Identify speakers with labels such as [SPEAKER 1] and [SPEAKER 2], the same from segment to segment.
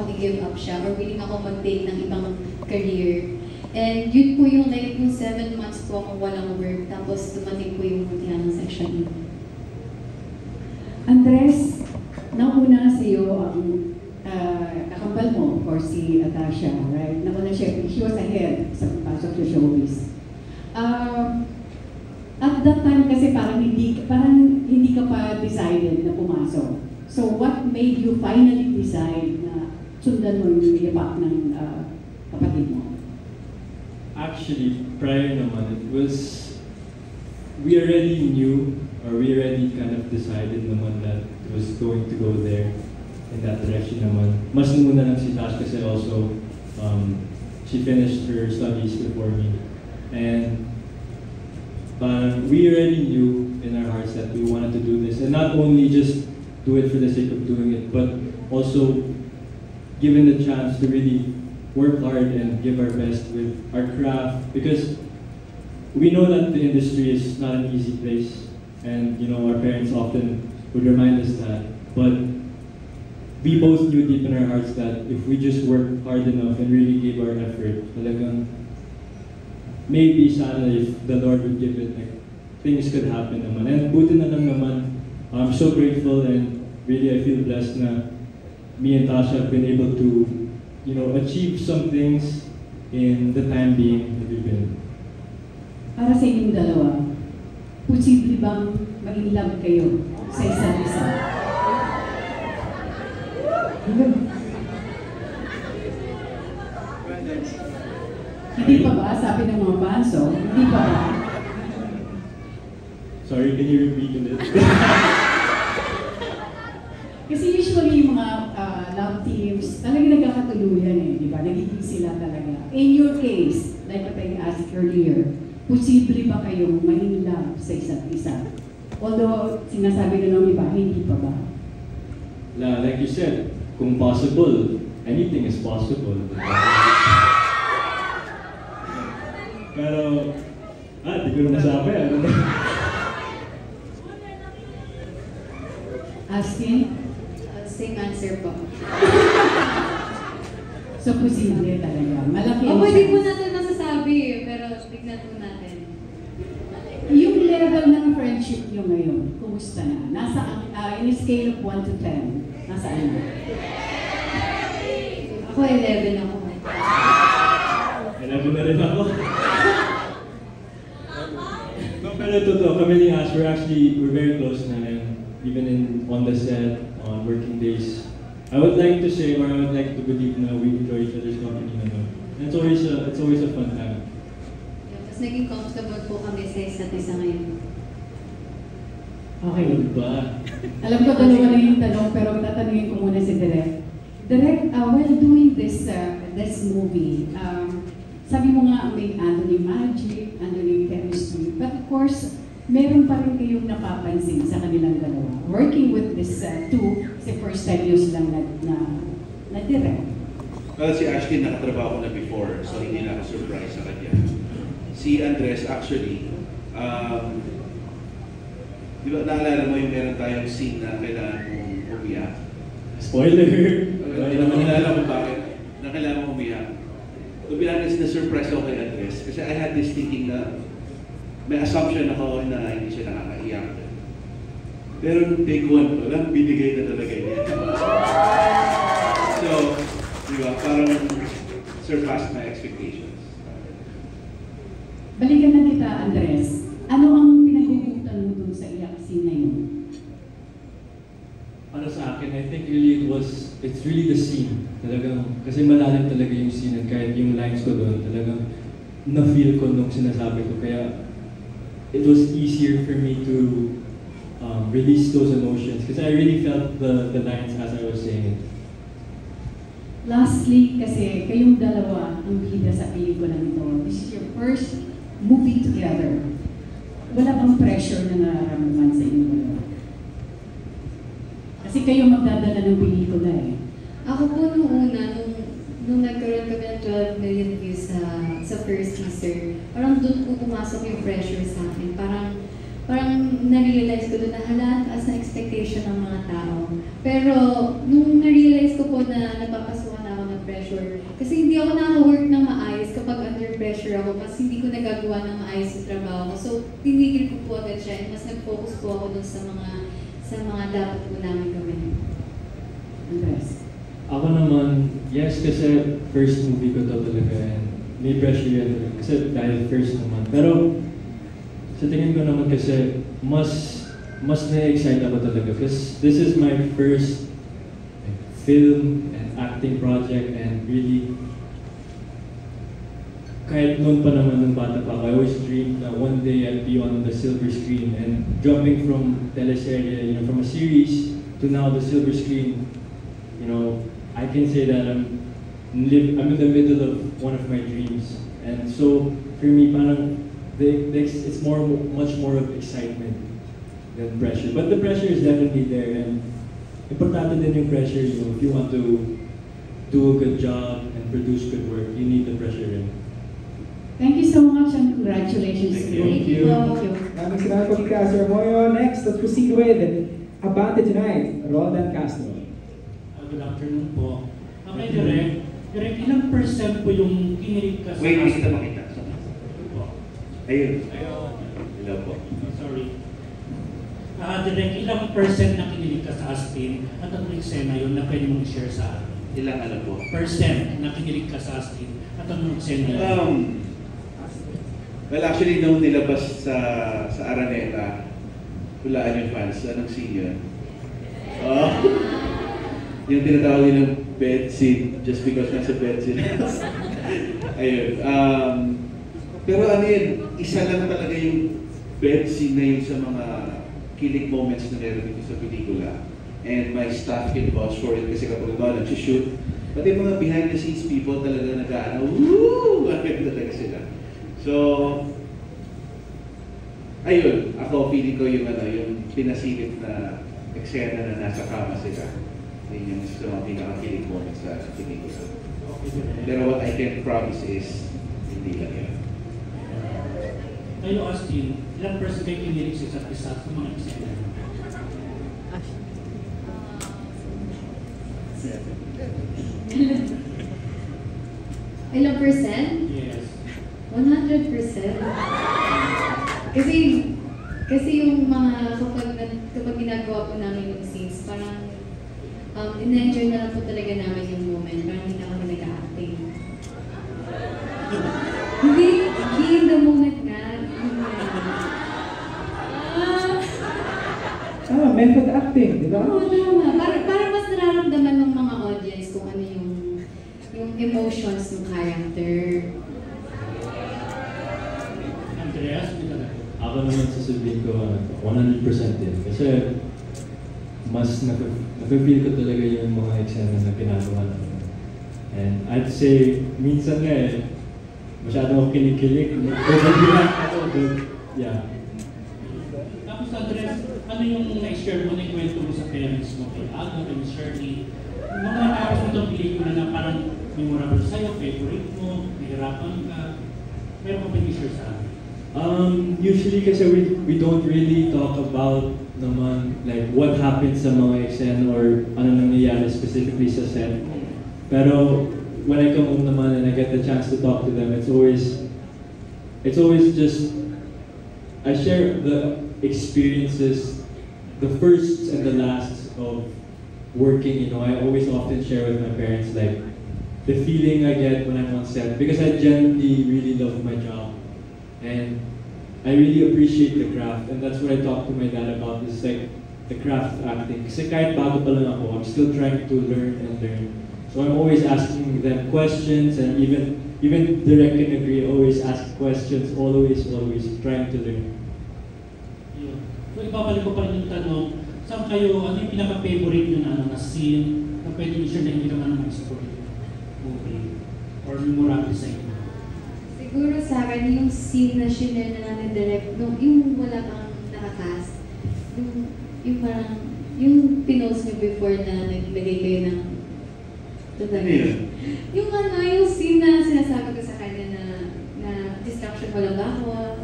[SPEAKER 1] akong i-give up siya or willing ako mag-take ng ibang career. And yun po yung like yung 7 months po akong walang work, tapos dumating po yung multihan ng Section 8.
[SPEAKER 2] Andres, nauna sa iyo ang kakambal mo, of course, si Atasha, right? Nauna siya, she was ahead sa pagpasok sa showbiz. At that time kasi parang hindi ka pa decided na pumasok. So what made you finally decide na sundan mo yung yapak ng kapatid mo?
[SPEAKER 3] Actually, prior naman, it was, we already knew, or we already kind of decided naman that it was going to go there, in that direction naman. Mas muna lang si Tash kasi also, she finished her studies before me. And we already knew in our hearts that we wanted to do this, and not only just do it for the sake of doing it, but also given the chance to really work hard and give our best with our craft, because we know that the industry is not an easy place, and you know our parents often would remind us that, but we both knew deep in our hearts that if we just worked hard enough and really gave our effort, talagang maybe sana if the Lord would give it, like, things could happen naman. And buti na lang naman, I'm so grateful and really I feel blessed na me and Tasha have been able to, you know, achieve some things in the time being that we've been.
[SPEAKER 2] Para sa inyong dalawa, posible bang mag-in-love kayo sa isa't isa? Hindi pa ba? Sabi ng mga banso, hindi pa ba?
[SPEAKER 3] Sorry, can you repeat it?
[SPEAKER 2] Kasi usually yung mga love teams, talagang nagkakatuluyan eh, di ba? Nagiging sila talaga. In your case, like what I asked earlier, posible ba kayong ma-in-love sa isa't isa? Although, sinasabi na ng iba, hindi pa ba?
[SPEAKER 3] Like you said, kung possible, anything is possible. Pero, di ko na masabi.
[SPEAKER 2] Asking?
[SPEAKER 1] Same answer po.
[SPEAKER 2] So, posible talaga. Malaki ang
[SPEAKER 1] Hindi po
[SPEAKER 2] chance.
[SPEAKER 1] natin nasasabi, pero tignan po natin.
[SPEAKER 2] Yung level ng friendship nyo ngayon, kumusta na? Nasa, in a scale of 1 to 10, nasaan na?
[SPEAKER 1] Ako 11 ako.
[SPEAKER 3] 11 na rin ako. No, pero totoo, kami ni Ash, we're very close na, and even on the set, on working days. I would like to say, or I would like to believe na we enjoy each other's company naman. And it's always a fun time.
[SPEAKER 1] Mas naging comfortable po kami sa isa't isa ngayon.
[SPEAKER 2] Okay.
[SPEAKER 3] Ano ba?
[SPEAKER 2] Alam ko dalawa na yung tanong, pero tatanungin ko muna si Direk. Direk, while doing this movie, sabi mo nga may Anthony magic, Anthony chemistry, but of course, meron pa rin kayong napapansin sa kanilang dalawa. Working with this two, kasi first time yun silang na-direct.
[SPEAKER 4] Well, si Ashley nakatrabaho ko na before, so hindi na ako surprise sa kanya. Si Andres, actually, di ba naalala mo yung meron tayong scene na kailangan mong umiyak?
[SPEAKER 3] Spoiler!
[SPEAKER 4] Naalala mo bakit? Na kailangan mong umiyak. To be honest, na-surprise ako kay Andres kasi I had this thinking na may assumption ako na hindi siya nakakaiyak. Pero nung take one pa lang, binigay na talaga niya. So, di ba, parang surpassed my expectations.
[SPEAKER 2] Balikan na kita, Andres. Ano ang pinagugutan mo dun sa iyak scene na yun?
[SPEAKER 3] Para sa akin, I think really it's really the scene. Talagang, kasi malalim talaga yung scene, and kahit yung lines ko doon, talagang na-feel ko nung sinasabi ko. Kaya it was easier for me to release those emotions because I really felt the lines as I was saying it.
[SPEAKER 2] Lastly, kasi kayong dalawa ang bida sa pelikula nito. This is your first movie together. Wala bang pressure na nararamdaman sa inyong dalawa? Kasi kayo magdadala ng pelikula eh.
[SPEAKER 1] Ako po nung una, nung nagkaroon kami ng 12 million views sa first teaser, parang doon po pumasok yung pressure sa akin. Parang parang na-realize ko doon na hala, taas na expectation ng mga tao. Pero nung na-realize ko po na napapasukan ako ng pressure, kasi hindi ako naka-work ng maayos kapag under pressure ako kasi hindi ko nagagawa ng maayos yung trabaho ko. So, tinigil ko po agad siya and mas nag-focus po ako doon sa mga dapat po namin gawin.
[SPEAKER 2] Andres.
[SPEAKER 3] Ako naman, yes, kasi first movie ko to talaga and may pressure yan kasi dahil first naman. Pero sa tingin ko naman kasi mas na-excite ako talaga because this is my first film and acting project and really kahit noon pa naman nung bata pa ako, I always dreamed that one day I'll be on the silver screen and jumping from teleserye, from a series to now the silver screen, I can say that I'm in the middle of one of my dreams. And so for me, parang it's much more of excitement than pressure. But the pressure is definitely there and importante din yung pressure, if you want to do a good job and produce good work, you need the pressure in.
[SPEAKER 2] Thank you so much and congratulations.
[SPEAKER 3] Thank you.
[SPEAKER 2] Thank you.
[SPEAKER 5] Maraming salamat po kay Sir Moyo. Next, let's proceed with Abante Tonight, Roldan Castro.
[SPEAKER 6] Good afternoon po. Okay, Direk, ilang percent po yung kinilig ka sa...
[SPEAKER 4] Wait, kita makita. Ayun. Hello po.
[SPEAKER 6] Sorry. Direk, ilang percent na kinilig ka sa Astin at anong eksena yun na pwede mong i-share sa akin?
[SPEAKER 4] Ilang po?
[SPEAKER 6] Percent na kinilig ka sa Astin at anong eksena yun?
[SPEAKER 4] Well, actually, nung nilabas sa Araneta, hulaan yung fans, anong scene yun? Yung tinatawag nilang bed scene, just because nasa bed scene. Ayun. Pero ano yun, isa lang talaga yung bed scene na yun sa mga kilig moments na meron dito sa pelikula. And my staff can vouch for it kasi kapag ba nag-shoot, pati mga behind the scenes people talaga nag-ano, woo! Talaga sila. So, ayun, ako feeling ko yung pinasilip na eksena na nasa kama sila. Yun yung sa mga pinakakilig moments sa pelikula. Pero what I can promise is, hindi lang yun.
[SPEAKER 6] Kayo, Astin, ilang percent kayo kinilig sa isa't isa sa mga eksena?
[SPEAKER 1] Ilang percent?
[SPEAKER 6] Yes.
[SPEAKER 1] 100%. Kasi yung mga kapag ginagawa po namin yung scenes, parang in-enjoy na lang po talaga namin yung moment. Parang hindi na kami nag-acting. Hindi in the moment nga.
[SPEAKER 5] Method acting, di ba?
[SPEAKER 1] Oo, tama. Parang mas nararamdaman ng mga audience kung ano yung emotions ng character.
[SPEAKER 6] Andreas, hindi ka na.
[SPEAKER 3] Ako naman sasabihin ko 100% din. Kasi mas nafe-feel ko talaga yung mga eksena na ginagawa namin. And I'd say, minsan masyado akong kinikilig. Yeah.
[SPEAKER 6] Tapos Andres, ano yung na-share mo na kwento mo sa parents mo kay Aldo, kay Shirley? Nung natapos mo itong pelikula na parang memorable sa'yo, favorite mo, nahirapan ka, meron ka ba i-share sa akin?
[SPEAKER 3] Usually kasi we don't really talk about naman like what happened sa mga eksena or ano nangyayari specifically sa set. Pero when I come home naman and I get the chance to talk to them, it's always just I share the experiences, the firsts and the lasts of working. I always often share with my parents like the feeling I get when I'm on set because I genuinely really love my job. And I really appreciate the craft, and that's what I talk to my dad about, is like the craft of acting. Kasi kahit bago pa lang ako, I'm still trying to learn and learn. So I'm always asking them questions, and even Direk can agree, always ask questions, always trying to learn.
[SPEAKER 6] Yun. So ibabalik ko pa rin yung tanong, saan kayo, ano yung pinaka-favorite nyo na scene na pwede nyo share na hindi naman naman story movie or memorable sa inyo?
[SPEAKER 1] Siguro sa akin, yung scene na shinare na natin direct, yung wala kang nakakast, yung parang, yung pinost nyo before na naglagay kayo ng yung yung scene na sinasabi ko sa kanya na distraction mo lang ba ako?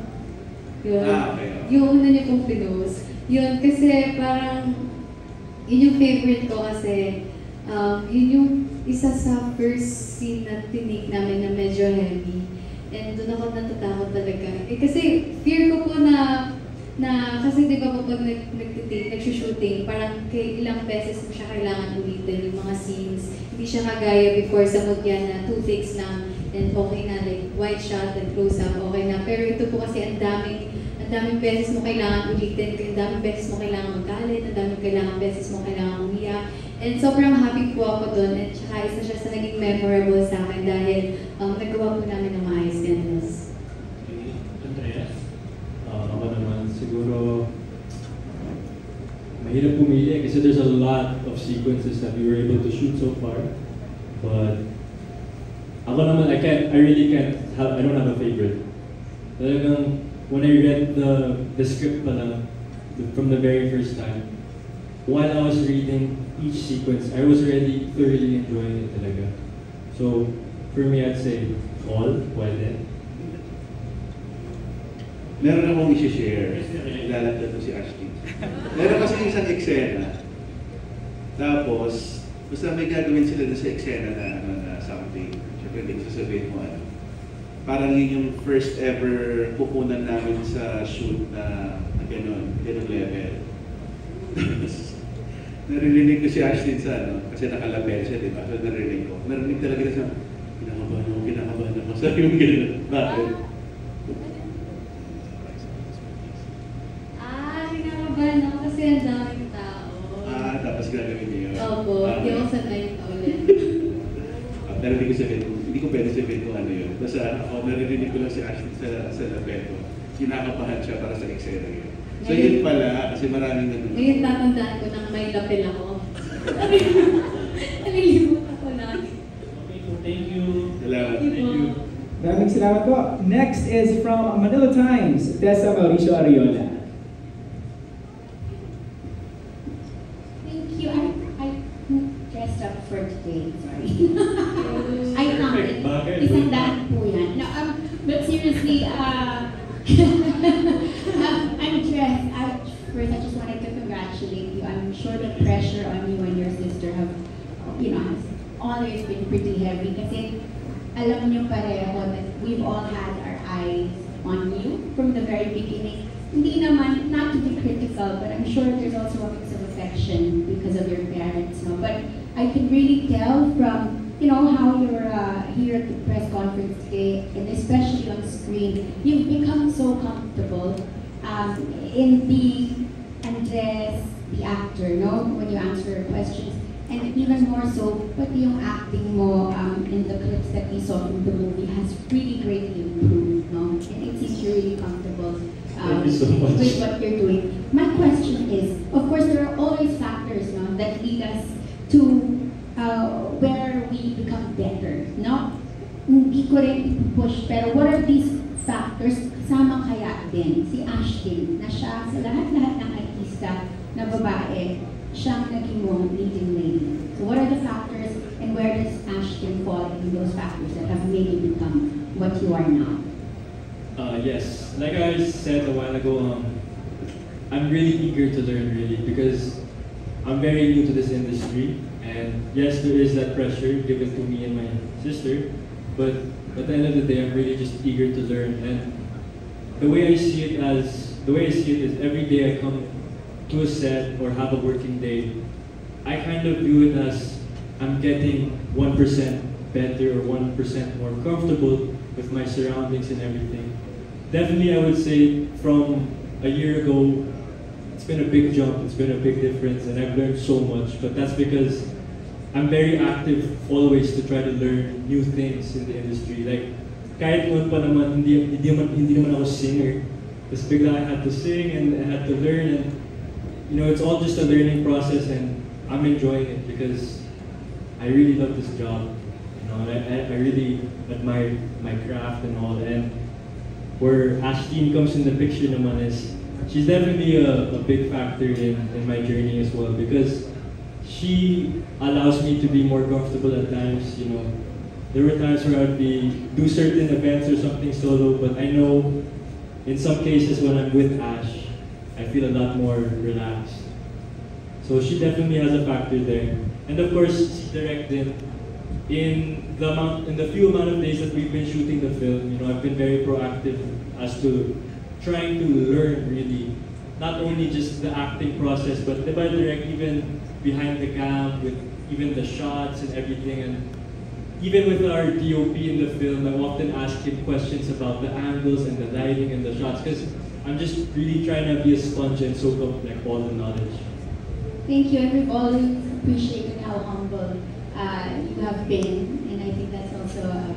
[SPEAKER 1] Yun.
[SPEAKER 4] Okay.
[SPEAKER 1] Yung una niya pong pinost. Yun, kasi parang, yun yung favorite ko kasi, yun yung isa sa first scene na tinig namin na medyo heavy. And doon ako natatakot talaga. Kasi fear ko po na kasi di ba kapag nag-shooting, parang ilang beses mo siya kailangan ulitin yung mga scenes. Hindi siya kagaya before sa Mutya na 2 takes lang and okay na, like wide shot and close up, okay na. Pero ito po kasi ang daming beses mo kailangan ulitin, ang daming beses mo kailangan magalit, ang daming beses mo kailangan umiyak. And sobrang happy po ako doon at saka isa siya sa naging memorable sa akin dahil nagawa po namin ng maayos ganun.
[SPEAKER 6] Andreas?
[SPEAKER 3] Ako naman, siguro mahirap pumili kasi there's a lot of sequences that we were able to shoot so far. But ako naman, I don't have a favorite. Talagang, when I read the script pa lang, from the very first time, while I was reading each sequence, I was already thoroughly enjoying it talaga. So, for me, I'd say all, pwede.
[SPEAKER 4] Meron akong isi-share. Ilalagyan ko si Ashley. Meron kasi isang eksena. Tapos, basta may gagawin sila sa eksena na something. Siyempre, hindi ko sasabihin mo ano. Parang yun yung first ever pupunan namin sa shoot na ganun level. Narinig ko si Ashley sa kasi nakalapel siya, di ba? So narinig ko. Narinig talaga na sa kinakabahan ako. Sabi yung gano'n. Bakit?
[SPEAKER 1] Kinakabahan ako kasi ang daming tao.
[SPEAKER 4] Tapos gagawin niyo yun.
[SPEAKER 1] Opo, hindi ako sanay na ulit.
[SPEAKER 4] Pero hindi ko pwede sabihin kung ano yun. Basta ako, narinig ko lang si Ashley sa lapel ko. Kinakabahan siya para sa eksena yun. So yun pala, kasi maraming nanonood.
[SPEAKER 1] Ngayon tatandaan ko nang may lapel ako. Nalilimutan ko lagi.
[SPEAKER 6] Okay po, thank you.
[SPEAKER 4] Salamat.
[SPEAKER 1] Thank you.
[SPEAKER 5] Maraming salamat po. Next is from Manila Times, Tessa Mauricio Ariola.
[SPEAKER 7] Thank you. I dressed up for today. Sorry. I counted. Isang daan po yan. No, but seriously, I'm dressed. First, I just wanted to congratulate you. I'm sure the pressure on you and your sister has always been pretty heavy. Kasi alam niyo pareho that we've all had our eyes on you from the very beginning. Hindi naman, not to be critical, but I'm sure there's also a mix of affection because of your parents. No? But I can really tell from how you're here at the press conference today, and especially on screen, you've become so comfortable in the Andres, the actor, no? When you answer questions, and even more so, pati yung acting mo in the clips that we saw from the movie has really greatly improved, no? And it seems you're really comfortable
[SPEAKER 3] Thank you so much.
[SPEAKER 7] with what you're doing. My question is, of course, there are always factors, no, that lead us to where we become better, no? Hindi ko rin ipupush, pero what are these factors? Kasama kaya din si Ashley, na siya sa lahat-lahat ng artista na babae, siyang naging mong leading lady. So what are the factors and where does Ashley fall in those factors that have made you become what you are now?
[SPEAKER 3] Yes, like I said a while ago, I'm really eager to learn because I'm very new to this industry, and yes, there is that pressure given to me and my sister, but at the end of the day, I'm really just eager to learn. And the way I see it is every day I come to a set or have a working day, I kind of view it as I'm getting 1% better or 1% more comfortable with my surroundings and everything. Definitely, I would say from a year ago, it's been a big jump, it's been a big difference, and I've learned so much. But that's because I'm very active always to try to learn new things in the industry. Like, kahit noon pa naman, hindi naman ako singer. Tapos bigla I had to sing and I had to learn, and it's all just a learning process, and I'm enjoying it because I really love this job. I really admire my craft and all. And where Ashley comes in the picture naman is, she's definitely a big factor in my journey as well, because she allows me to be more comfortable at times. There were times where I'd do certain events or something solo, but I know in some cases when I'm with Ash, I feel a lot more relaxed. So she definitely has a factor there. And of course, si Direk din, in the few amount of days that we've been shooting the film, I've been very proactive as to trying to learn really, not only just the acting process, but diba Direk, even behind the cam, with even the shots and everything, and even with our DOP in the film, I often ask him questions about the angles and the lighting and the shots, because I'm just really trying to be a sponge and soak up like all the knowledge.
[SPEAKER 7] Thank you, and we've always appreciated how humble you have been, and I think that's also a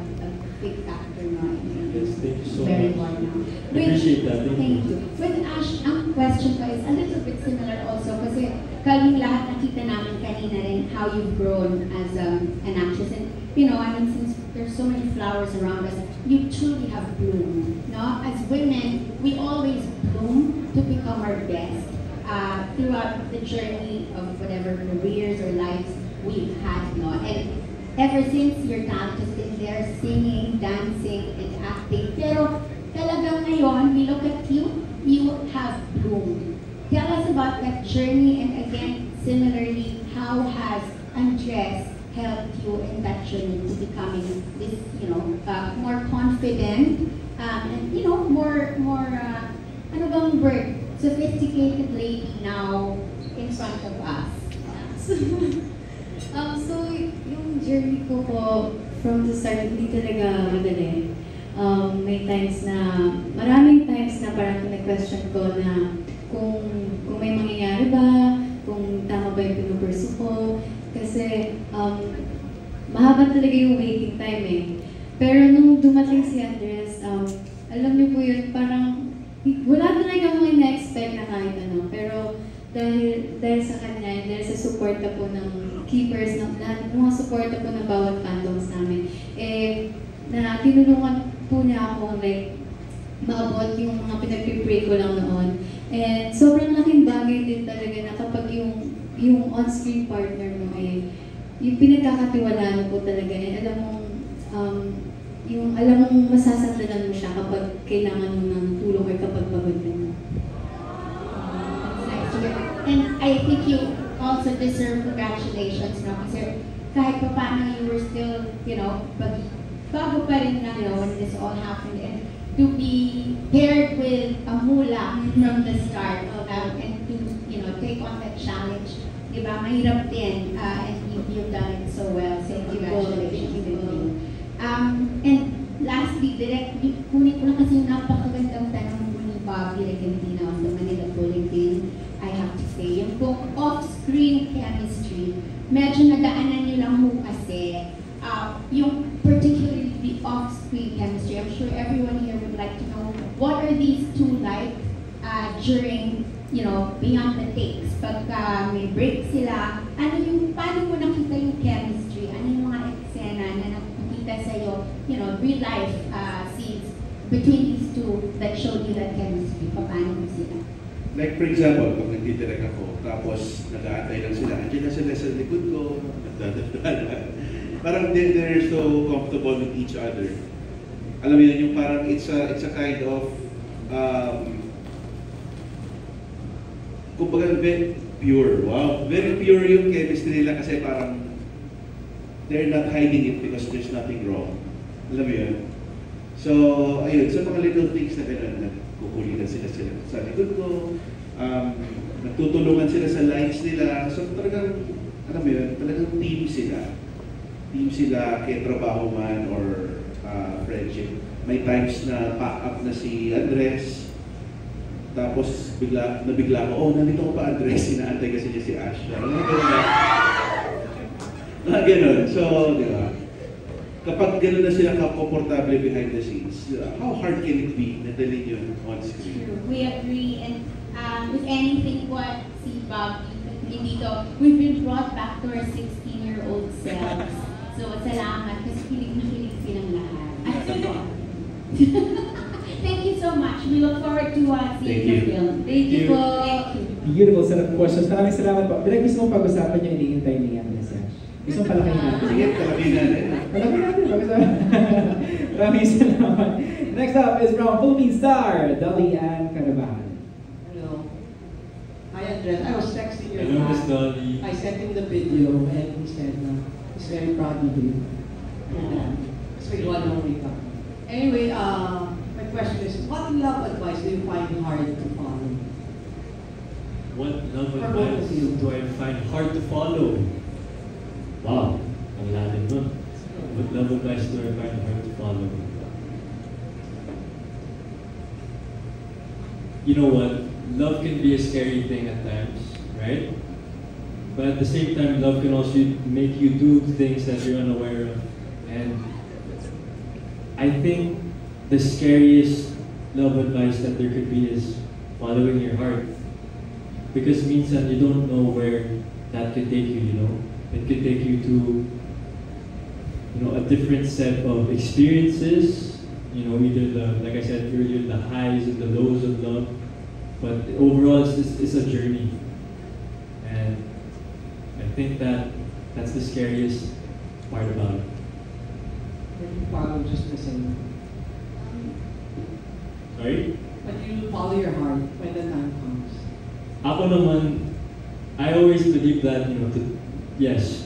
[SPEAKER 7] big factor now.
[SPEAKER 3] Yes, thank you so
[SPEAKER 7] Very
[SPEAKER 3] much.
[SPEAKER 7] well now.
[SPEAKER 3] I appreciate that.
[SPEAKER 7] Thank you. With Ash, ang question ko is a little bit similar also kasi kaming lahat nakita namin kanina rin how you've grown as an actress. And since there's so many flowers around us, you truly have bloomed. No? As women, we always bloom to become our best throughout the journey of whatever careers or lives we've had. No? And ever since, your talent has been there, singing, dancing, and acting. Pero talagang ngayon, we look at you, you have bloomed. Tell us about that journey, and again, similarly, how has Andres helped you in that journey to becoming this, more confident, and more ano bang word, sophisticated lady now in front of us.
[SPEAKER 1] So, yung journey ko po, from the start, hindi talaga madali. Maraming times na parang na-question ko na kung may mangyayari ba, kung tama ba yung pinupursue ko. Kasi, mahaba talaga yung waiting time eh. Pero nung dumating si Andres, alam niyo po yun, parang wala talaga akong ina-expect na kahit ano. Pero dahil sa kanya, dahil sa suporta po ng keepers, ng lahat, mga suporta po ng bawat fandoms namin, na tinulungan po niya ako like maabot yung mga pinag-pray ko lang noon. And sobrang laking bagay din talaga na kapag yung on-screen partner mo yung pinagkakatiwalaan mo po talaga. And alam mong masasandalan mo siya kapag kailangan mo ng tulong or kapag pagod na mo.
[SPEAKER 7] And I think you also deserve congratulations, no? Kasi kahit pa paano you were still, bago pa rin na, when this all happened, and to be paired with a mula from the start, and to, take on that challenge, diba? Mahirap din, and you've done it so well, so congratulations with you. And lastly, Direk, kunin ko lang kasi yung napakagandang tanong mo ni Bobby Regentina on the Manila Bulletin. I have to say, yung kung off-screen chemistry, medyo nadaanan nyo lang mo kasi, yung particularly the off-screen chemistry. I'm sure everyone here would like to know, what are these two like during, beyond the takes? Pagka may break sila, paano mo nakita yung chemistry? Ano yung mga eksena na nakikita sa'yo, real life scenes between these two that showed you that chemistry? Paano mo sila?
[SPEAKER 4] Like for example, pag nagtidirect ako, tapos nag-aantay lang sila, andyan na sila sa likod ko, nagdadagdagan. Parang they're so comfortable with each other. Alam mo yun, yung parang it's a kind of, kumbaga very pure. Wow, very pure yung chemistry nila kasi parang they're not hiding it because there's nothing wrong. Alam mo yun? So, ayun, so mga little things na gano'n, nagkukulitan sila sa likod ko, nagtutulungan sila sa lines nila. So talagang, alam mo yun, talagang team sila. Team sila, kaya trabaho man or friendship. May times na pack up na si Andres, tapos nabigla ko, nandito ko pa Andres, inaantay kasi niya si Ash. Ganun. So, di ba? Kapag gano'n na sila komportable behind the scenes, how hard can it be na dalhin yun on screen?
[SPEAKER 7] We agree, and if anything, what si Bob dito, we've been brought back to our 16-year-old selves. So, salamat, kasi kilig na kilig silang lahat. Thank you so much. We look forward to seeing the film.
[SPEAKER 1] Thank you po.
[SPEAKER 5] Beautiful set of questions. Maraming salamat po. Direk, gusto mong pag-usapan yung hinihintay ni Andres Ash? Gusto mong palakihin natin?
[SPEAKER 4] Sige, palakihin natin.
[SPEAKER 5] Palakihin natin, pag-usapan. Maraming salamat. Next up is from Philippine star, Dolly Ann Carabahan.
[SPEAKER 8] Hello. Hi, Andres. I was texting your
[SPEAKER 3] Hello, Miss
[SPEAKER 8] dad.
[SPEAKER 3] Dolly.
[SPEAKER 8] I sent him the video and he said he's very proud of you. Your dad. That's why wala nang makeup. Anyway, my question is, what love advice do you find hard to follow?
[SPEAKER 3] What love
[SPEAKER 8] For both
[SPEAKER 3] advice
[SPEAKER 8] of you.
[SPEAKER 3] do I find hard to follow? Wow, ang lalim nun. What love advice do I find hard to follow? You know what? Love can be a scary thing at times, right? But at the same time, love can also make you do things that you're unaware of. And I think the scariest love advice that there could be is following your heart. Because minsan you don't know where that could take you, you know? It could take you to, you know, a different set of experiences, you know, either the, like I said earlier, the highs and the lows of love. But overall, it's a journey. And I think that's the scariest part about it.
[SPEAKER 8] Or do you follow just the same?
[SPEAKER 3] Sorry?
[SPEAKER 8] But you follow your heart when the time comes.
[SPEAKER 3] Ako naman, I always believe that, you know, yes.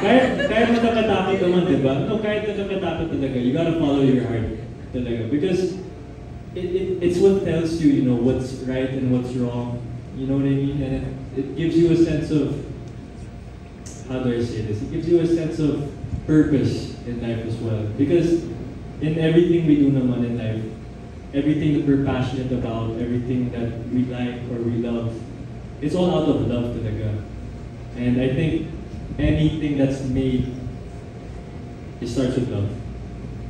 [SPEAKER 3] kahit nakakatakot naman, di ba? No, kahit nakakatakot talaga, you gotta follow your heart talaga. Because it's what tells you, you know, what's right and what's wrong. You know what I mean? And it gives you a sense of, how do I say this? It gives you a sense of purpose in life as well. Because in everything we do naman in life, everything that we're passionate about, everything that we like or we love, it's all out of love talaga. And I think anything that's made, it starts with love.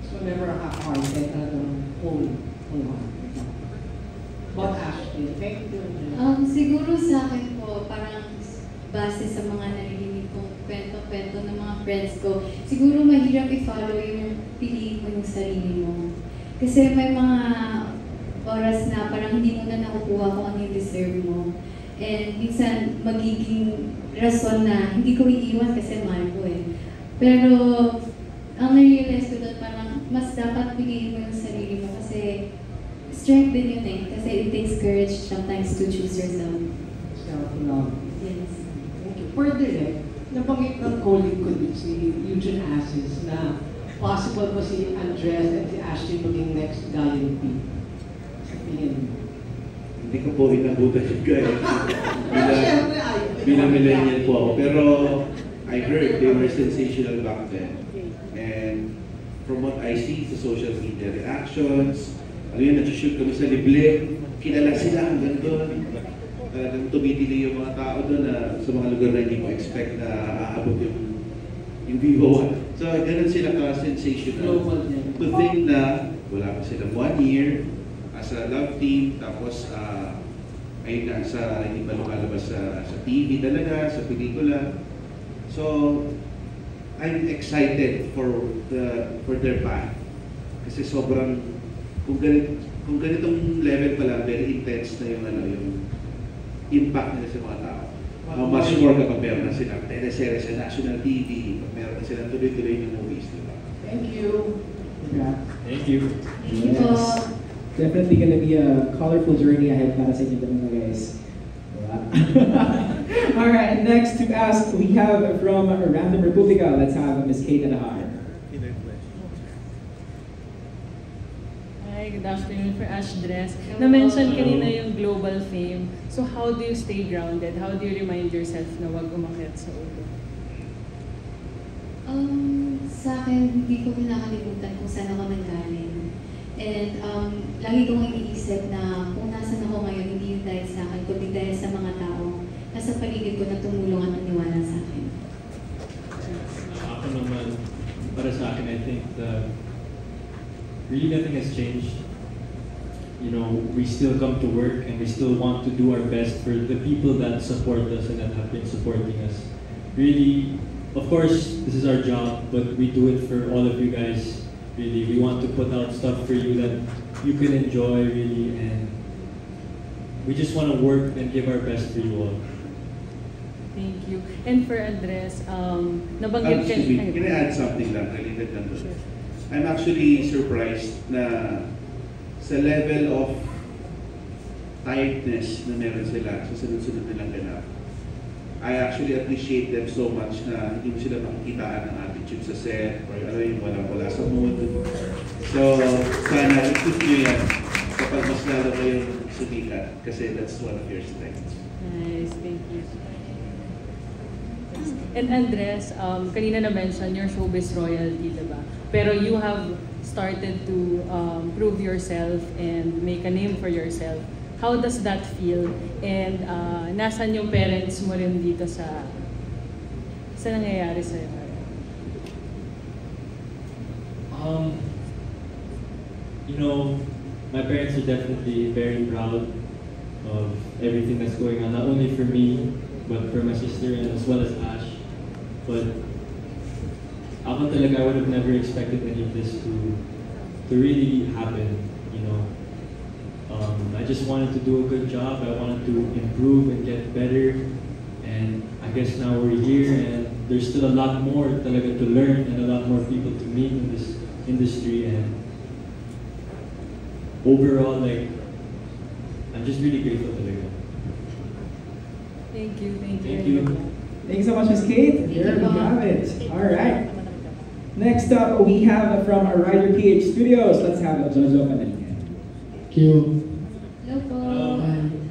[SPEAKER 8] So never a half-hearted, whole heart. About Ashley, thank you.
[SPEAKER 1] Siguro sa akin po, parang base sa mga narinig kong kwento-kwento ng mga friends ko, siguro mahirap i-follow yung piliin mo yung sarili mo. Kasi may mga oras na parang hindi mo na nakukuha kung ano yung deserve mo. And minsan magiging rason na hindi ko iiwan kasi mahal ko eh. Pero ang na-realize ko doon parang mas dapat piliin mo yung sarili mo kasi strength din yun eh. Kasi it takes courage sometimes to choose yourself.
[SPEAKER 8] Self-love.
[SPEAKER 1] Yes.
[SPEAKER 8] Thank you. Further nabanggit ng colleague ko din si Eugene Assis na possible po si Andres and si Ashley maging next Galion P. Sa tingin mo.
[SPEAKER 4] Hindi ko po inabutan yung guys.
[SPEAKER 8] Siyempre,
[SPEAKER 4] Bilang millennial po ako. Pero I heard they were sensational back then. And from what I see sa social media reactions, ano yun, nag-shoot kami sa liblib, kilala sila hanggang doon. Talagang tumitili yung mga tao doon na sa mga lugar na hindi mo expect na aabot yung Vivo 1. So, ganun sila ka-sensational.
[SPEAKER 8] Global din.
[SPEAKER 4] To think na wala pa silang 1 year as a love team, tapos ayun na, hindi pa lumalabas sa TV talaga, sa pelikula. So, I'm excited for their path. Kasi sobrang, kung ganitong level pala, very intense na yung impact nila sa mga tao. How much more kapag meron na silang teleserye sa national TV, kapag meron na silang tuloy-tuloy ng movies, di ba?
[SPEAKER 8] Thank you. Yeah.
[SPEAKER 3] Thank you.
[SPEAKER 1] Thank you po.
[SPEAKER 5] Definitely gonna be a colorful journey ahead para sa inyo dalawa, guys. Alright, next to ask, we have from Random Republica, let's have Ms. Kate Nahar.
[SPEAKER 9] Hi, good afternoon for Ashdres. Na-mention kanina yung global fame. So how do you stay grounded? How do you remind yourself na wag umakyat sa ulo?
[SPEAKER 1] Sa akin, hindi ko kinakalimutan kung saan ako nanggaling. And lagi kong iniisip na kung nasan ako ngayon, hindi yun dahil sa akin, kundi dahil sa mga tao nasa paligid ko na tumulong at naniwala sa akin.
[SPEAKER 3] Ako naman, para sa akin, I think really nothing has changed. You know, we still come to work and we still want to do our best for the people that support us and that have been supporting us. Really, of course, this is our job, but we do it for all of you guys. Really, we want to put out stuff for you that you can enjoy, really, and we just want to work and give our best for you all.
[SPEAKER 9] Thank you. And for Andres, nabanggit
[SPEAKER 4] Excuse me, can I add something lang related lang to? I'm actually surprised na sa level of tiredness na meron sila sa sunod-sunod nilang ganap. I actually appreciate them so much na hindi mo sila makikitaan ng attitude sa set or ano yung wala sa mood. So, sana i-keep nyo yan kapag mas lalo kayong sumikat kasi that's one of your strengths.
[SPEAKER 9] Nice, thank you. And Andres, kanina na-mention your showbiz royalty, diba? Pero you have started to prove yourself and make a name for yourself. How does that feel? And nasan yung parents mo rin dito sa nangyayari sa'yo?
[SPEAKER 3] You know, my parents are definitely very proud of everything that's going on, not only for me, but for my sister and as well as Ash. But ako talaga, I would have never expected any of this to really happen, you know. I just wanted to do a good job. I wanted to improve and get better. And I guess now we're here and there's still a lot more talaga to learn and a lot more people to meet in this industry. And overall, like, I'm just really grateful talaga.
[SPEAKER 9] Thank you, thank you.
[SPEAKER 3] Thank you.
[SPEAKER 5] Thank you so much, Ms. Kate. There we have it. All right. Next up, we have from our Rider PH Studios. Let's have Jojo Panaligan.
[SPEAKER 10] Thank you.
[SPEAKER 1] Hello po.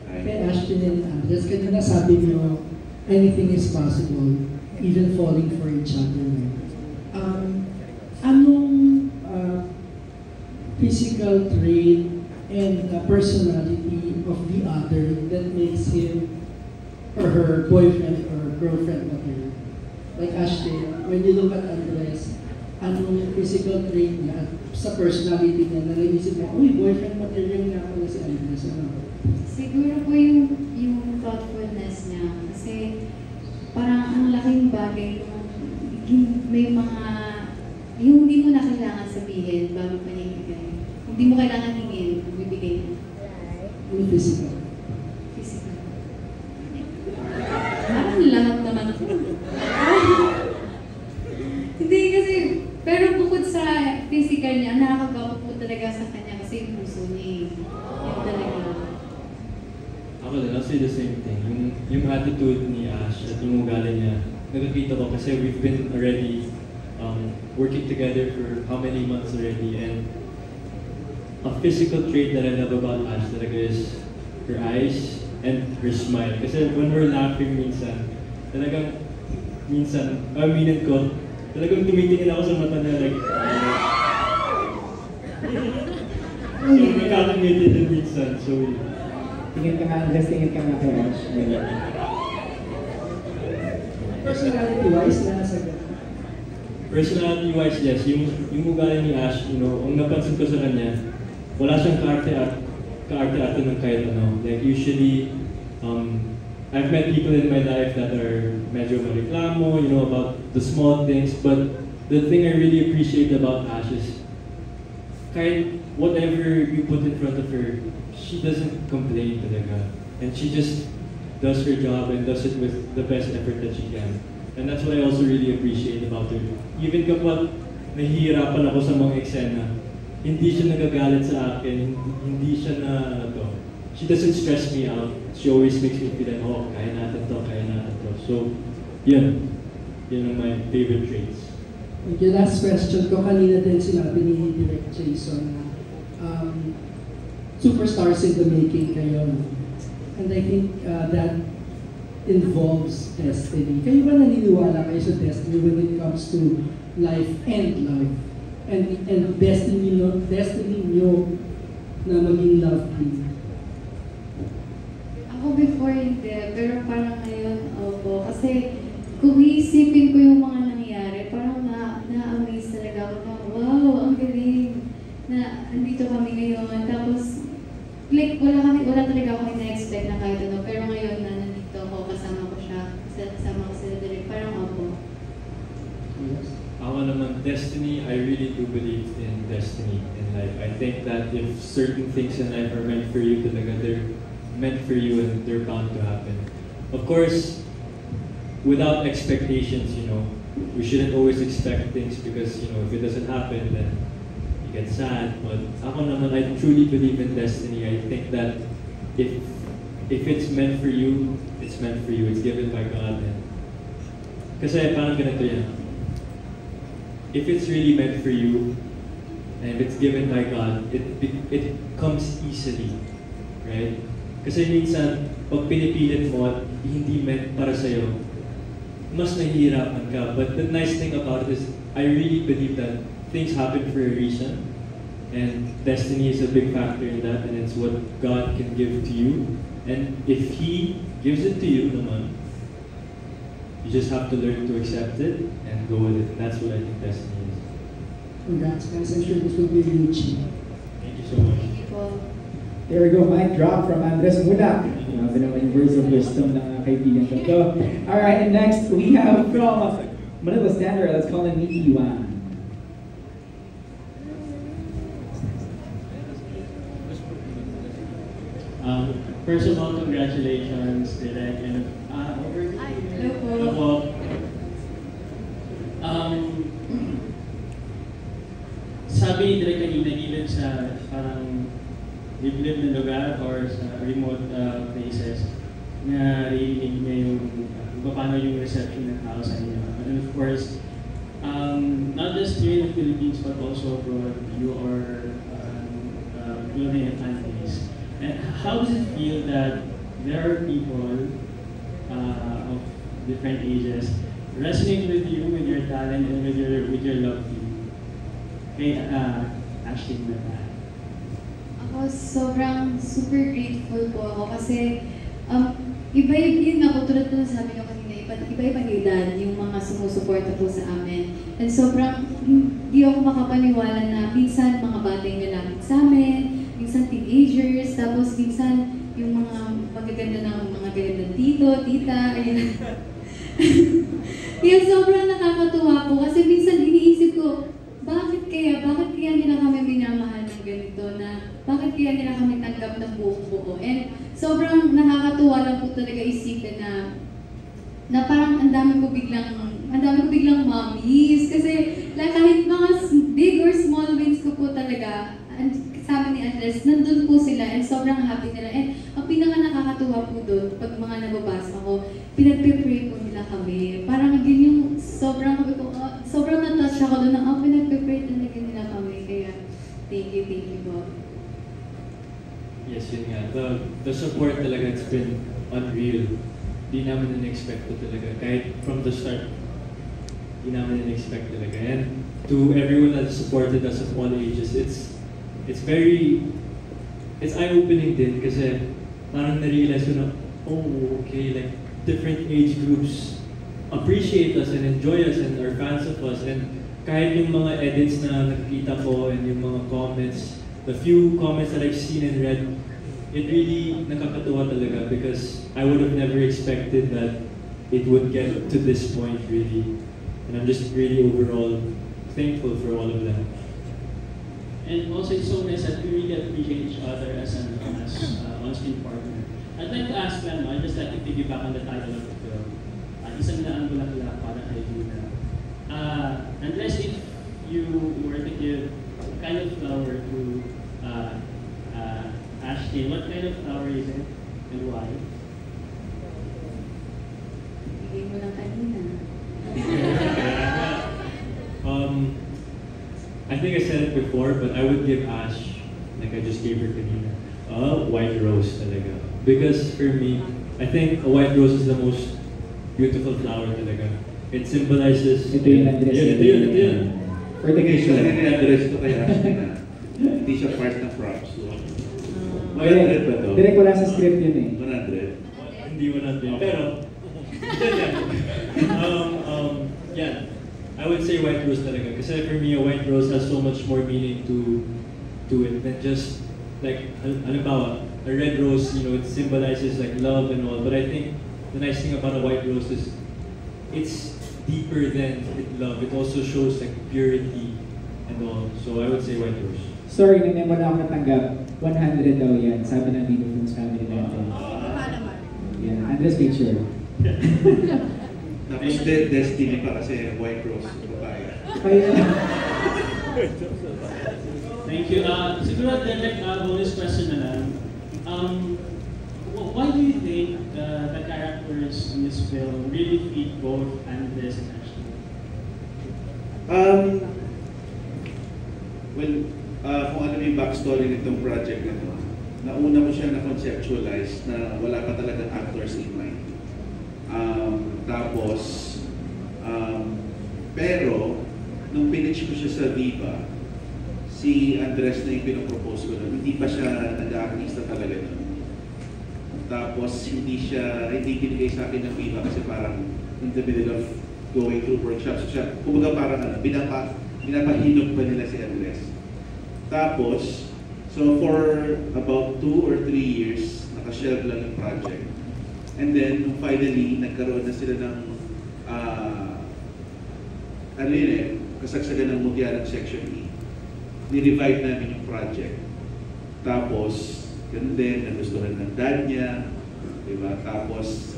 [SPEAKER 10] Kay Ashton and Andres, kanina sabi niyo, anything is possible, even falling for each other. Anong physical trait and personality of the other that makes him or her boyfriend or girlfriend material? Like Ashton, when you look at Andres, anong physical trait niya sa personality niya na naisip mo, uy, boyfriend material nga pala si Andres, ano?
[SPEAKER 1] Siguro po yung thoughtfulness niya. Kasi parang ang laking bagay kung may mga, yung hindi mo na kailangan sabihin bago pa niya ibigay. Hindi mo kailangan hingin, bibigay niya.
[SPEAKER 10] Yung physical.
[SPEAKER 1] Physical. Parang lahat naman ako. Hindi kasi, pero bukod sa physical niya, nakakagawa po talaga sa kanya kasi yung puso niya. Yung talaga.
[SPEAKER 3] Ako din, I'll say the same thing. Yung attitude ni Ash at yung ugali niya, nakakita ko kasi we've been already working together for how many months already, and a physical trait that I love about Ash talaga is her eyes and her smile. Kasi when we're laughing minsan, talagang minsan, aminin ko, talagang tumitingin ako sa mata niya like, so magkakamiti din minsan, so
[SPEAKER 5] Tingin ka nga, Andres, tingin ka nga kay Ash.
[SPEAKER 10] Personality-wise, nasagot.
[SPEAKER 3] Personality-wise, yes. Yung ugali ni Ash, you know, ang napansin ko sa kanya, wala siyang kaarte-arte ng kahit ano. Like usually, I've met people in my life that are medyo mareklamo, you know, about the small things, but the thing I really appreciate about Ash is kahit whatever you put in front of her, she doesn't complain talaga. And she just does her job and does it with the best effort that she can. And that's what I also really appreciate about her. Even kapag nahihirapan ako sa mga eksena, hindi siya nagagalit sa akin, hindi siya na, she doesn't stress me out. She always makes me feel like, oh, kaya natin to. So, yun ang my favorite traits.
[SPEAKER 10] Okay, last question ko. Kanina din sinabi ni Direct Jason na superstars in the making kayo. And I think that involves destiny. Kayo ba naniniwala kayo sa destiny when it comes to life and love? And destiny nyo na maging love team?
[SPEAKER 1] Ako before hindi, pero parang ngayon, opo. Kasi kung iisipin ko yung mga nangyayari, parang na-amaze talaga ako na, wow, ang galing na andito kami ngayon. Tapos, like, wala talaga ako ina-expect na kahit ano. Pero ngayon na nandito ako, kasama ko siya, kasama ko sila direct, parang opo.
[SPEAKER 10] Yes.
[SPEAKER 3] Ako naman, destiny, I really do believe in destiny in life. I think that if certain things in life are meant for you talaga, they're meant for you and they're bound to happen. Of course, without expectations, you know. We shouldn't always expect things because, you know, if it doesn't happen, then you get sad. But ako naman, I truly believe in destiny. I think that if it's meant for you, it's meant for you. It's given by God. And kasi parang ganito yan. If it's really meant for you, and if it's given by God, it comes easily, right? Kasi minsan, pag pinipilit mo at hindi meant para sa'yo, mas nahihirapan ka. But the nice thing about it is, I really believe that things happen for a reason, and destiny is a big factor in that, and it's what God can give to you. And if He gives it to you naman, you just have to learn to accept it and go with it. And that's what I think destiny is.
[SPEAKER 10] Congrats, guys. I'm sure this will be huge.
[SPEAKER 3] Thank you so much.
[SPEAKER 1] Thank you po.
[SPEAKER 5] There we go, mic drop from Andres Mudak. Grabe naman yung words of wisdom ng kaibigan ko. So, alright, and next we have from Manila Standard, let's call him Miki Yuan.
[SPEAKER 11] First of all, congratulations, Direk, and over to you. Hello po. Sabi ni Direk kanina, given sa parang liblib na lugar or sa remote places, na rinig niya yung paano yung reception ng tao sa inyo. And of course, not just here in the Philippines, but also abroad, you are building a fan base. And how does it feel that there are people of different ages resonating with you, with your talent, and with your love team? Okay, Ashley na tayo.
[SPEAKER 1] Ako sobrang super grateful po ako kasi iba-iba nga po tulad po sabi niyo kanina, iba-ibang edad yung mga sumusuporta po sa amin. And sobrang hindi ako makapaniwala na minsan mga bata yung nalapit sa amin, minsan teenagers, tapos minsan yung mga magaganda ng mga gagandang tito, tita, ayun. Kaya sobrang nakakatuwa po kasi minsan iniisip ko, bakit kaya nila kami minamahal ng ganito na, bakit kaya nila kami tanggap ng buong buo. And sobrang nakakatuwa lang po talaga isipin na parang ang dami ko biglang mommies kasi like, kahit mga big or small wins ko po talaga, sabi ni Andres, nandun po sila and sobrang happy nila. And ang pinaka nakakatuwa po doon, pag mga nababasa ko, pinagpe-pray po nila kami. Parang yun yung sobrang na-touch ako doon na pinagpe-pray talaga nila kami. Kaya, thank you po.
[SPEAKER 3] Yes, yun nga. The support talaga, it's been unreal. Di namin na-expect ko talaga. Kahit from the start, di namin na-expect talaga. And to everyone that supported us of all ages, it's eye-opening din kasi parang na-realize ko na, oh, okay, like different age groups appreciate us and enjoy us and are fans of us. And kahit yung mga edits na nakikita ko and yung mga comments, the few comments that I've seen and read, it really nakakatuwa talaga because I would have never expected that it would get to this point really. And I'm just really overall thankful for all of them.
[SPEAKER 11] And also, it's so nice that we really appreciate each other as an on-screen partner. I'd like to ask them, I'd just like to piggyback on the title of the film. Isang daan bulaklak para kay Luna. Unless if you were to give what kind of flower to Ashley, what kind of flower is it and why?
[SPEAKER 1] Bigay mo lang kanina.
[SPEAKER 3] I think I said it before, but I would give Ash, like I just gave her kanina, a white rose talaga. Because for me, I think a white rose is the most beautiful flower talaga. It symbolizes...
[SPEAKER 5] Ito yung Andres.
[SPEAKER 3] Ito yun.
[SPEAKER 5] For the case
[SPEAKER 4] Kasi ni-address ko kay Ashley na hindi siya part ng props. So, 100 ba to?
[SPEAKER 5] Direct wala sa script yun eh.
[SPEAKER 3] 100? Hindi 100. Pero, yeah. I would say white rose talaga. Kasi for me, a white rose has so much more meaning to it than just like, halimbawa, a red rose, you know, it symbolizes like love and all. But I think the nice thing about a white rose is it's deeper than love. It also shows like purity and all. So I would say white rose.
[SPEAKER 5] Sorry, nag-memo na ako natanggap. 100 daw yan. Sabi ng Dino Films family natin. Yeah, Andres picture.
[SPEAKER 4] Tapos Destiny pa kasi White Rose, babae.
[SPEAKER 11] Thank you. Siguro, Derek, bonus question na lang. Why do you think the characters in this film really fit both Andres and Ashley?
[SPEAKER 4] Well, kung ano yung backstory nitong project na ito, nauna ko siya na-conceptualize na wala pa talagang actors in mind. Pero, nung pinitch ko siya sa Viva, si Andres na yung pinopropose ko nun, hindi pa siya nag-artista talaga nun. Tapos, hindi binigay sa akin ng Viva kasi parang in the middle of going through workshops siya. Kumbaga parang pinapahinog pa nila si Andres. Tapos, so for about 2 or 3 years, nakashelve lang yung project. And then, nung finally, nagkaroon na sila ng kasagsagan ng mutya ng Section E. Ni-revive namin yung project. Tapos, ganun din, nagustuhan ng dad niya, diba? Tapos,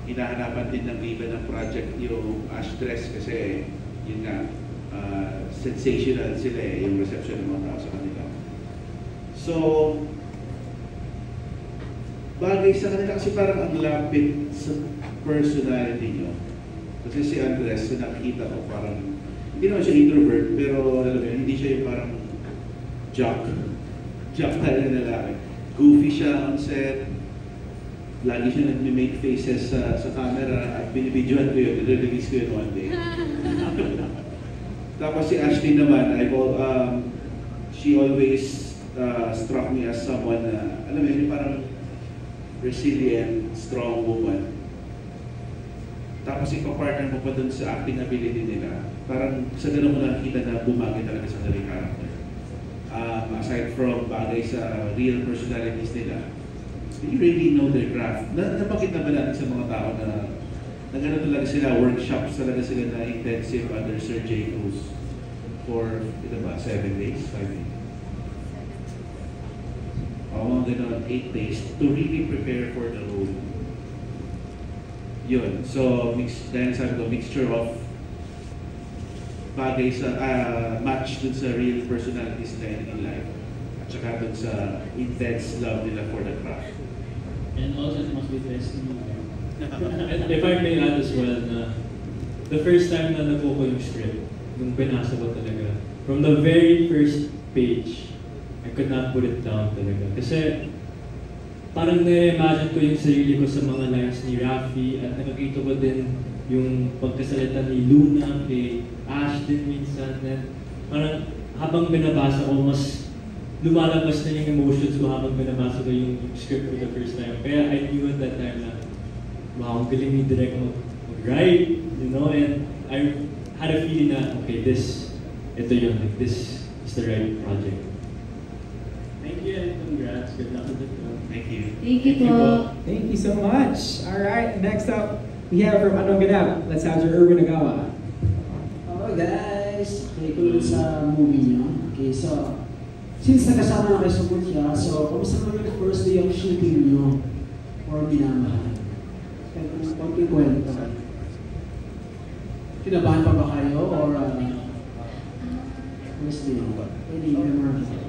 [SPEAKER 4] hinahanapan din ng Viva ng project yung Ashdress kasi, yun nga, sensational sila yung reception ng mga tao sa kanila. So, bagay sa kanila kasi parang ang lapit sa personality nyo. Kasi si Andres, sa nakikita ko, parang, hindi naman siya introvert, pero alam mo, hindi siya yung parang jock tayo na lalaki. Goofy siya on set, lagi siya nag-make faces sa camera, at binibidyohan ko yun, nire-release ko yun one day. Tapos si Ashley naman, she always struck me as someone na, alam mo yun, parang resilient, strong woman. Tapos ipapartner mo pa dun sa acting ability nila. Parang sa ganun mo nakikita na bumagay talaga sa kanilang character. Aside from bagay sa real personalities nila, you really know their craft. Napakita ba natin sa mga tao na gano'n talaga sila, workshops talaga sila na intensive under Sir J. Cruz for, 7 days, 5 days? Oo, gano'n, 8 days to really prepare for the role. Yun. So, dahil sabi ko, mixture of bagay sa match dun sa real personalities nila in life at saka dun sa intense love nila for the craft.
[SPEAKER 11] And also, it must be destiny.
[SPEAKER 3] If I may add as well na the first time na nakuha ko yung script, nung binasa ko talaga, from the very first page, I could not put it down talaga. Kasi parang na-imagine ko yung sarili ko sa mga lines ni Rafi at nakakita ko din yung pagkasalita ni Luna kay Ash din minsan. And parang habang binabasa ko, mas lumalabas na yung emotions ko habang binabasa ko yung script for the first time. Kaya I knew at that time na wow, ang galing ni Direk mag-write, you know, and I had a feeling na, okay, ito yun, like, this is the right project.
[SPEAKER 11] Thank you and congrats. Good luck with the film.
[SPEAKER 4] Thank you.
[SPEAKER 1] Thank you po.
[SPEAKER 5] Thank you so much. All right, next up, we have from Anong Ganap. Let's have your Erwin Agawa.
[SPEAKER 10] Hello guys! Okay, tulad sa movie niyo. Okay, so, since nagkasama na kayo sa Mutya, so, kamusta naman yung first day of shooting niyo or Minamahal? Kaya kung konting kwento. Kinabahan pa ba kayo or first day? Any memorable?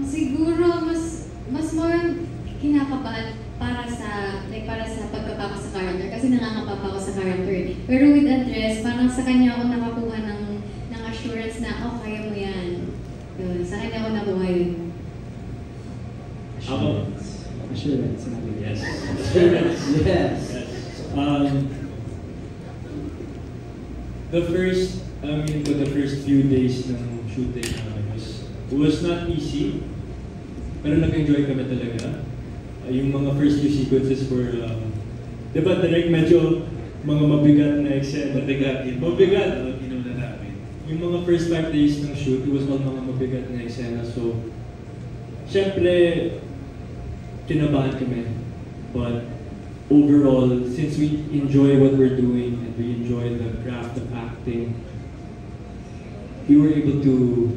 [SPEAKER 1] Siguro mas more kinakabahan para sa pagkapako sa character kasi nangangapa pa ako sa character. Pero with Andres, parang sa kanya ako nakakuha ng assurance na, oh, kaya mo yan. Yun, sa kanya ako nakuha yun.
[SPEAKER 5] Assurance.
[SPEAKER 3] Yes.
[SPEAKER 10] Yes.
[SPEAKER 3] The first few days ng shooting namin was not easy, pero nag-enjoy kami talaga. Yung mga first few sequences were, diba, direct medyo mga mabigat na eksena. Mabigat.
[SPEAKER 4] Inuna namin.
[SPEAKER 3] Yung mga first 5 days ng shoot, it was all mga mabigat na eksena. So, syempre, kinabahan kami. But overall, since we enjoy what we're doing and we enjoy the craft of acting, we were able to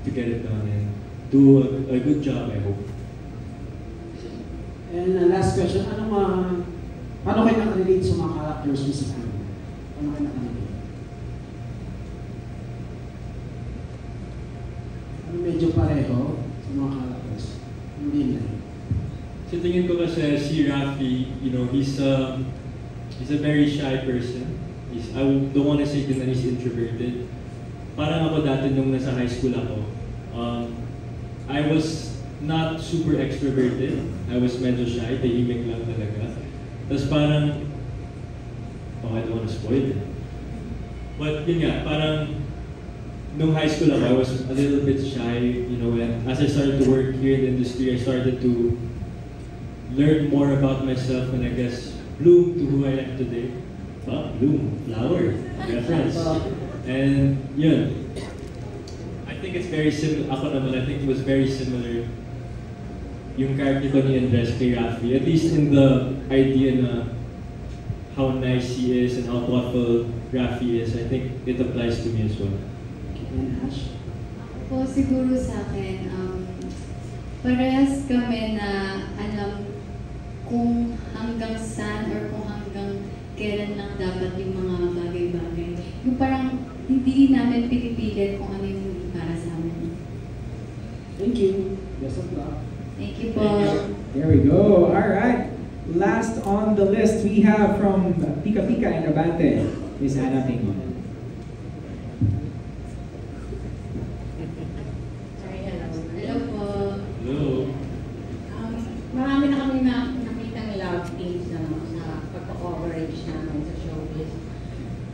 [SPEAKER 3] get it done and do a good job, I hope.
[SPEAKER 10] And last question, anong Paano kayo nakarelate sa mga characters mo sa film? Paano kayo nakarelate? Ano medyo pareho sa mga characters? Hindi na.
[SPEAKER 3] So tingin ko kasi si Rafi, you know, he's a very shy person. I don't want to say din na he's introverted. Parang ako dati nung nasa high school ako, I was not super extroverted. I was medyo shy, tahimik lang talaga. Tapos parang, I don't want to spoil it. But yun nga, parang nung high school ako, I was a little bit shy, you know, and as I started to work here in the industry, I started to learn more about myself and I guess bloom to who I am today. Bloom, flower, reference. And yun, I think it's very similar, ako naman, I think it was very similar yung character ko ni Andres kay Rafi, at least in the idea na how nice he is and how thoughtful Rafi is. I think it applies to me as well.
[SPEAKER 1] Po, siguro sa akin, parehas kami na alam kung hanggang saan or kung hanggang kailan lang dapat yung mga bagay-bagay. Yung parang hindi namin pinipilit kung ano yung para sa amin.
[SPEAKER 10] Thank you. Best of luck.
[SPEAKER 1] Thank you po.
[SPEAKER 5] There we go. All right. Last on the list, we have from Pika Pika and Abante, Miss Ana Pingon.
[SPEAKER 7] Sorry, hello.
[SPEAKER 1] Hello po.
[SPEAKER 3] Hello.
[SPEAKER 7] Marami na kami nakitang love teams sa pagpa-coverage namin sa showbiz.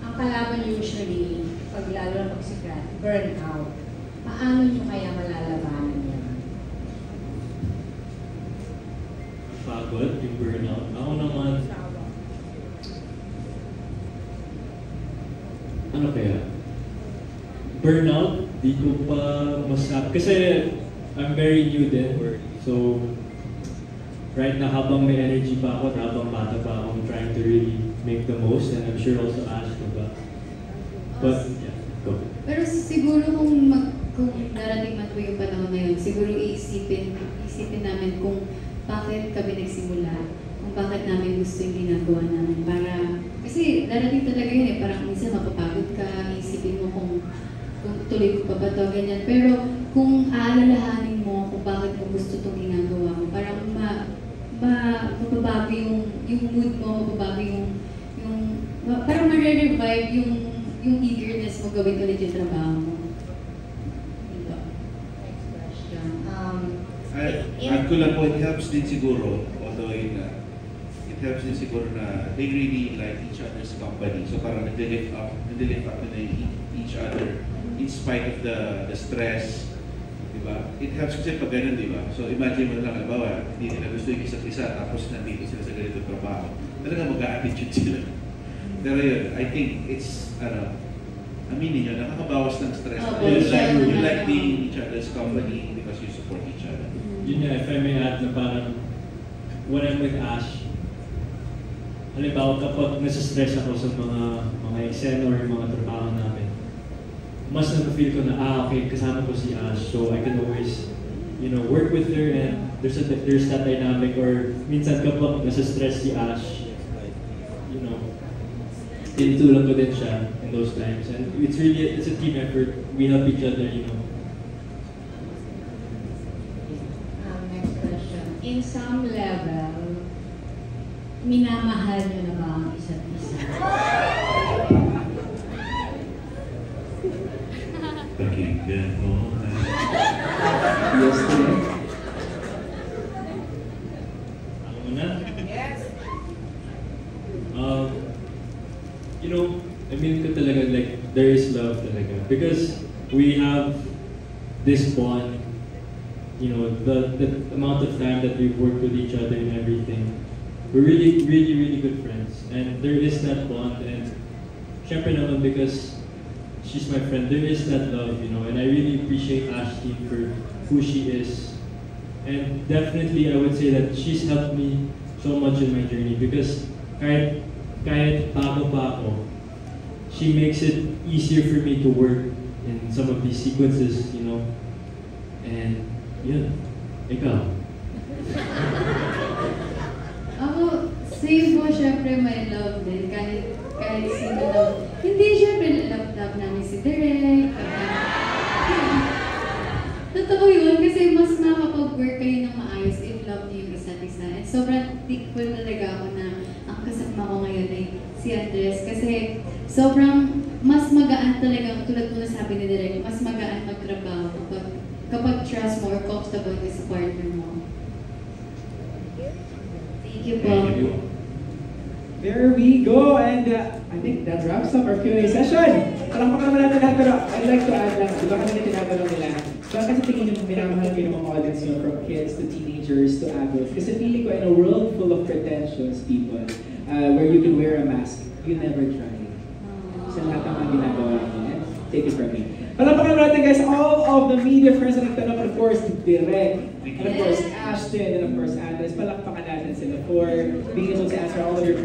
[SPEAKER 7] Ang kalaban usually, lalo na pagsikat, burnout. Paano nyo kaya malalabanan yan?
[SPEAKER 3] Pagod, yung burnout. Ako naman, ano kaya? Burnout, di ko pa masabi. Kasi I'm very new din. So, right now, habang may energy pa ako, habang bata pa ako, I'm trying to really make the most. And I'm sure also Ash, diba? But, yeah, go.
[SPEAKER 1] Pero siguro kung darating man po yung panahon na yun, siguro iisipin namin kung bakit kami nagsimula, kung bakit namin gusto yung ginagawa namin. Kasi darating talaga yun eh, parang minsan mapapagod ka, iisipin mo kung tuloy ko pa ba ito, ganyan. Pero kung aalalahanin mo kung bakit mo gusto itong ginagawa mo, parang mababago yung mood mo, mababago parang ma-revive yung eagerness mo gawin ulit yung trabaho mo.
[SPEAKER 7] Next question.
[SPEAKER 4] At ko lang po, it helps din siguro, although it helps din siguro na they really like each other's company. So parang nag-lift up na each other in spite of the stress. Diba? It helps kasi pag ganun, diba? So imagine mo lang, halimbawa, hindi nila gusto yung isa't isa, tapos nandito sila sa ganito trabaho. Talaga mag-a-attitude sila. Pero yun, I think it's, aminin nyo, nakakabawas ng stress. You like being in each other's company because you support each other.
[SPEAKER 3] Yun nga, if I may add na parang, when I'm with Ash, halimbawa kapag nasa-stress ako sa mga eksena or mga trabaho namin, mas na-feel ko na, okay, kasama ko si Ash, so I can always, work with her and there's that dynamic. Or minsan kapag nasa-stress si Ash, tinutulong ko din siya in those times. And it's a team effort. We help each other,
[SPEAKER 7] Next question. In some level, minamahal nyo na ba ang isa't isa?
[SPEAKER 4] Pakinggan mo na.
[SPEAKER 5] Yes, today.
[SPEAKER 3] Alam mo na?
[SPEAKER 8] Yes.
[SPEAKER 3] I mean ko talaga, like, there is love talaga. Because we have this bond, the amount of time that we've worked with each other and everything. We're really, really, really good friends. And there is that bond. And syempre naman because she's my friend, there is that love, and I really appreciate Ashley for who she is. And definitely, I would say that she's helped me so much in my journey because kahit bago pa ako, she makes it easier for me to work in some of these sequences, and yun, ikaw.
[SPEAKER 1] Ako, Same po, syempre may love din. Kahit sino love. Hindi, syempre love namin si Direk. Totoo yun, kasi mas makapag-work kayo ng maayos if love niyo yung isa't isa. And sobrang thankful talaga ako na ang kasama ko ngayon ay si Andres. Kasi sobrang mas magaan talaga, tulad mo na sabi ni Direk, mas magaan magtrabaho kapag trust mo or comfortable ka sa partner mo. Thank you po.
[SPEAKER 5] There we go, and I think that wraps up our Q&A session. Palakpakan naman natin lahat, pero I'd like to add lang, di ba kanina tinatanong nila, bakit kasi tingin niyo minamahal kayo ng mga audience niyo from kids to teenagers to adults? Kasi feeling ko in a world full of pretentious people, where you can wear a mask, you never try it. Sa lahat ng mga ginagawa niyo. Take it from me. Palakpakan naman natin guys, all of the media friends na nagtanong, and of course, Direk, and of course, Ashton, and of course, Andres. Palakpakan natin sila for being able to answer all of your